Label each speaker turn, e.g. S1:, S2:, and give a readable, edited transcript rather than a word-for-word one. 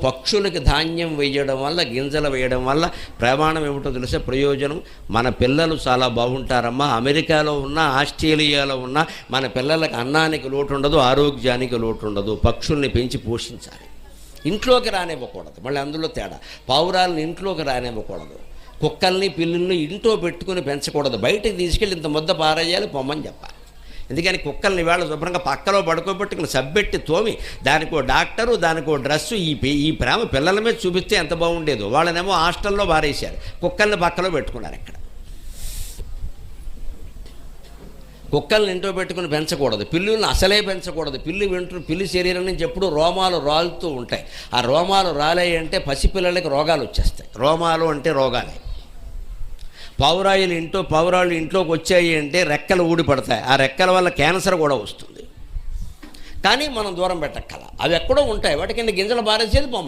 S1: పక్షులకి ధాన్యం వేయడం వల్ల, గింజలు వేయడం వల్ల ప్రమాణం ఏమిటో తెలిసే ప్రయోజనం. మన పిల్లలు చాలా బాగుంటారమ్మా. అమెరికాలో ఉన్న, ఆస్ట్రేలియాలో ఉన్న మన పిల్లలకి అన్నానికి లోటు ఉండదు, ఆరోగ్యానికి లోటు ఉండదు. పక్షుల్ని పెంచి పోషించాలి. ఇంట్లోకి రానివ్వకూడదు. మళ్ళీ అందులో తేడా. పావురాలను ఇంట్లోకి రానివ్వకూడదు. కుక్కల్ని పిల్లుల్ని ఇంట్లో పెట్టుకుని పెంచకూడదు. బయటకు తీసుకెళ్ళి ఇంత ముద్ద పారేయాలి, పొమ్మని చెప్పాలి. ఎందుకని కుక్కల్ని వేళ శుభ్రంగా పక్కలో పడుకోబెట్టుకుని సబ్బెట్టి తోమి దానికో డాక్టరు, దానికో డ్రెస్సు, ఈ ప్రేమ పిల్లల మీద చూపిస్తే ఎంత బాగుండేదో. వాళ్ళనేమో హాస్టల్లో పారేశారు, కుక్కల్ని పక్కలో పెట్టుకున్నారు. ఇక్కడ కుక్కల్ని ఇంట్లో పెట్టుకుని పెంచకూడదు. పిల్లుల్ని అసలే పెంచకూడదు. పిల్లి శరీరం నుంచి ఎప్పుడూ రోమాలు రాలుతూ ఉంటాయి. ఆ రోమాలు రాలాయి అంటే పసిపిల్లలకి రోగాలు వచ్చేస్తాయి. రోమాలు అంటే రోగాలే. పావురాళ్ళు ఇంట్లోకి వచ్చాయి అంటే రెక్కలు ఊడిపడతాయి. ఆ రెక్కల వల్ల క్యాన్సర్ కూడా వస్తుంది. కానీ మనం దూరం పెట్టక్కల. అవి ఎక్కడో ఉంటాయి. వాటి కింద గింజలు బారేసేది పొమ్మ.